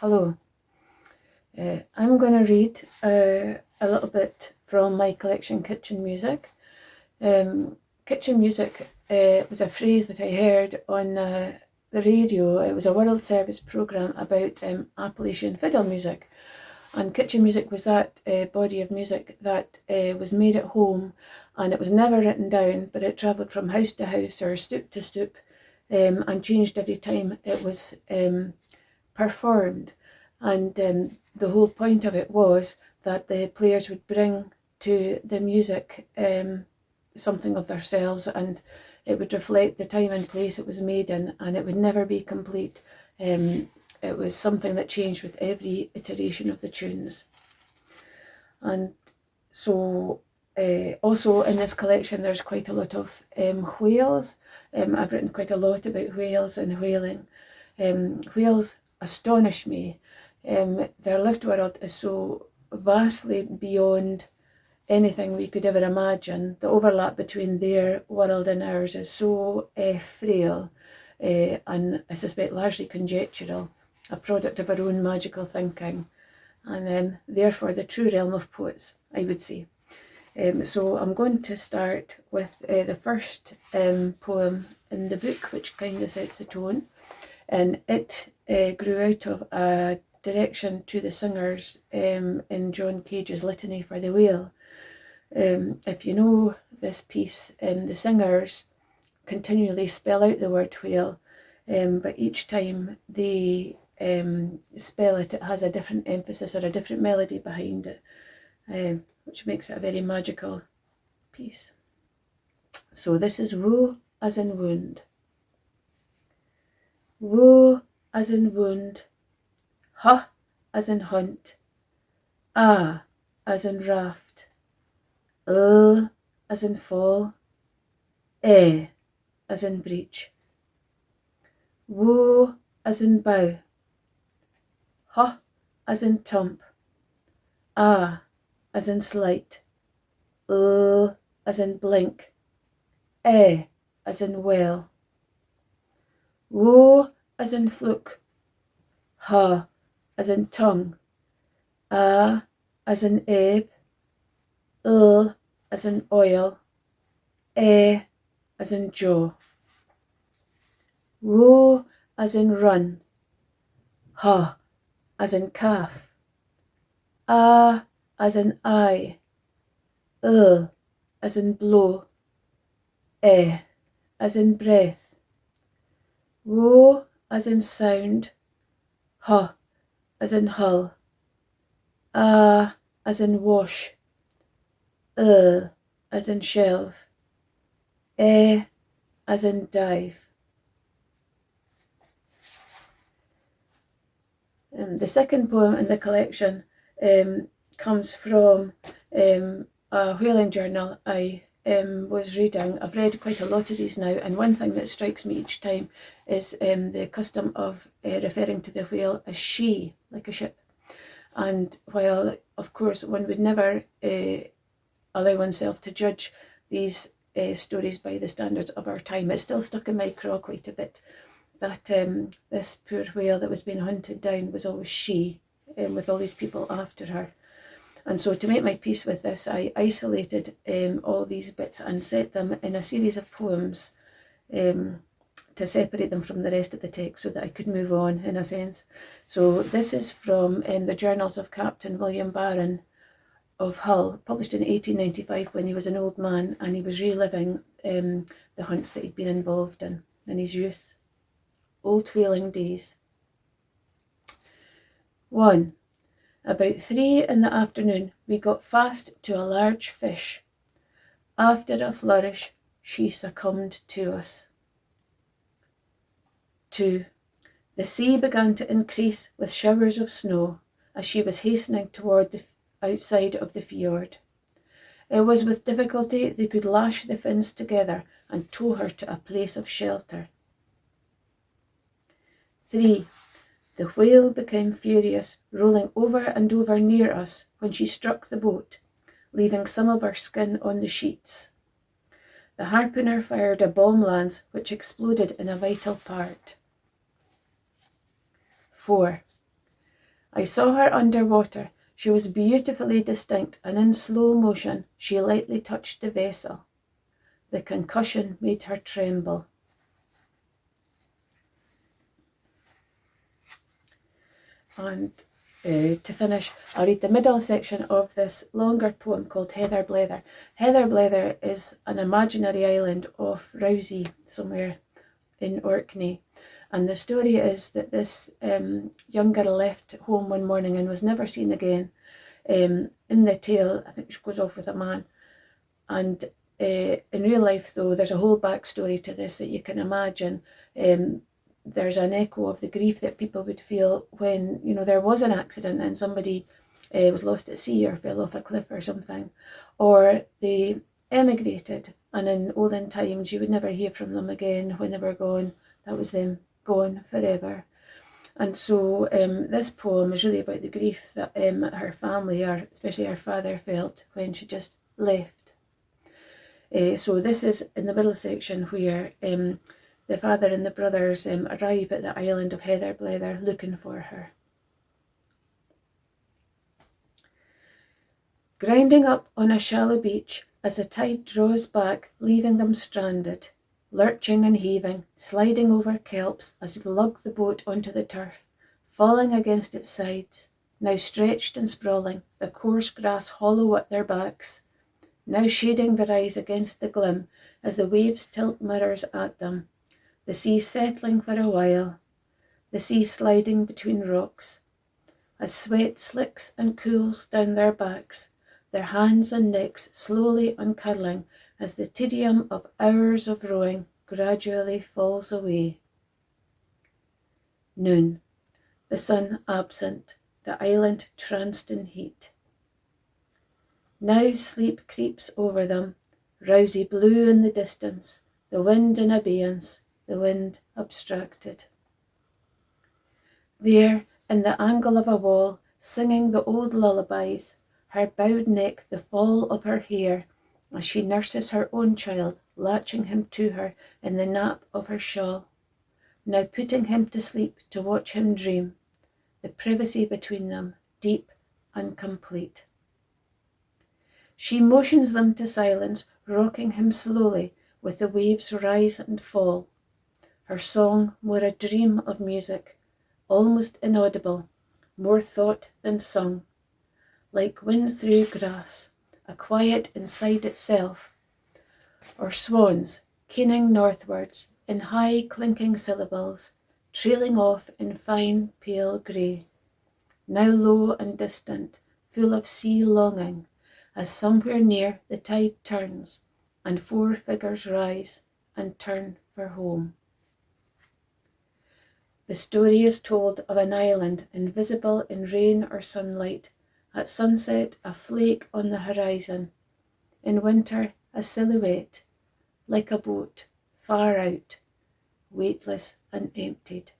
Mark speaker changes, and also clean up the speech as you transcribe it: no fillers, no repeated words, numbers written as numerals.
Speaker 1: Hello. I'm going to read a little bit from my collection, Kitchen Music. Kitchen music was a phrase that I heard on the radio. It was a World Service programme about Appalachian fiddle music. And kitchen music was that body of music that was made at home, and it was never written down, but it travelled from house to house or stoop to stoop and changed every time it was performed. And the whole point of it was that the players would bring to the music something of themselves, and it would reflect the time and place it was made in, and it would never be complete. It was something that changed with every iteration of the tunes. And so also in this collection there's quite a lot of whales. I've written quite a lot about whales and whaling. Whales astonish me. Their lived world is so vastly beyond anything we could ever imagine. The overlap between their world and ours is so frail and I suspect largely conjectural, a product of our own magical thinking, and therefore the true realm of poets, I would say. So I'm going to start with the first poem in the book, which kind of sets the tone, and it grew out of a direction to the singers in John Cage's Litany for the Whale. If you know this piece, the singers continually spell out the word whale, but each time they spell it, it has a different emphasis or a different melody behind it, which makes it a very magical piece. So this is woe as in wound. Woe as in wound, ha as in hunt, ah as in raft, as in fall, as in breach. Woe as in bow, ha as in tump, ah as in slight, as in blink, as in well. Woe as in fluke, ha as in tongue, ah as in ebb, as in oil, as in jaw. Woe as in run, ha as in calf, ah as in eye, as in blow, as in breath. Woe as in sound, ha as in hull, ah as in wash, as in shelve, as in dive. The second poem in the collection comes from a whaling journal I was reading. I've read quite a lot of these now, and one thing that strikes me each time is the custom of referring to the whale as she, like a ship. And while, of course, one would never allow oneself to judge these stories by the standards of our time, it's still stuck in my craw quite a bit that this poor whale that was being hunted down was always she, with all these people after her. And so to make my peace with this, I isolated all these bits and set them in a series of poems to separate them from the rest of the text so that I could move on, in a sense. So this is from the Journals of Captain William Barron of Hull, published in 1895 when he was an old man and he was reliving the hunts that he'd been involved in his youth. Old whaling days. 1. About 3 in the afternoon we got fast to a large fish. After a flourish she succumbed to us. 2. The sea began to increase with showers of snow as she was hastening toward the outside of the fjord. It was with difficulty they could lash the fins together and tow her to a place of shelter. 3. The whale became furious, rolling over and over near us when she struck the boat, leaving some of her skin on the sheets. The harpooner fired a bomb lance which exploded in a vital part. 4. I saw her under water. She was beautifully distinct, and in slow motion she lightly touched the vessel. The concussion made her tremble. And to finish, I'll read the middle section of this longer poem called Heather Blather. Heather Blather is an imaginary island off Rousey, somewhere in Orkney. And the story is that this young girl left home one morning and was never seen again. In the tale, I think she goes off with a man. And in real life, though, there's a whole backstory to this that you can imagine. There's an echo of the grief that people would feel when, there was an accident and somebody was lost at sea or fell off a cliff or something. Or they emigrated, and in olden times you would never hear from them again. When they were gone, that was them gone forever. And so this poem is really about the grief that her family, or especially her father, felt when she just left. So this is in the middle section where the father and the brothers arrive at the island of Heather Blather looking for her. Grinding up on a shallow beach as the tide draws back, leaving them stranded, lurching and heaving, sliding over kelps as it lugged the boat onto the turf, falling against its sides, now stretched and sprawling, the coarse grass hollow at their backs, now shading their eyes against the glim as the waves tilt mirrors at them, the sea settling for a while, the sea sliding between rocks, as sweat slicks and cools down their backs, their hands and necks slowly uncurling as the tedium of hours of rowing gradually falls away. Noon, the sun absent, the island tranced in heat. Now sleep creeps over them, rosy blue in the distance, the wind in abeyance, the wind abstracted. There, in the angle of a wall, singing the old lullabies, her bowed neck the fall of her hair, as she nurses her own child, latching him to her in the nap of her shawl, now putting him to sleep to watch him dream, the privacy between them, deep and complete. She motions them to silence, rocking him slowly with the waves' rise and fall, her song more a dream of music, almost inaudible, more thought than sung, like wind through grass, a quiet inside itself, or swans keening northwards in high clinking syllables, trailing off in fine pale grey, now low and distant, full of sea longing, as somewhere near the tide turns, and four figures rise and turn for home. The story is told of an island invisible in rain or sunlight, at sunset a flake on the horizon, in winter a silhouette, like a boat, far out, weightless and emptied.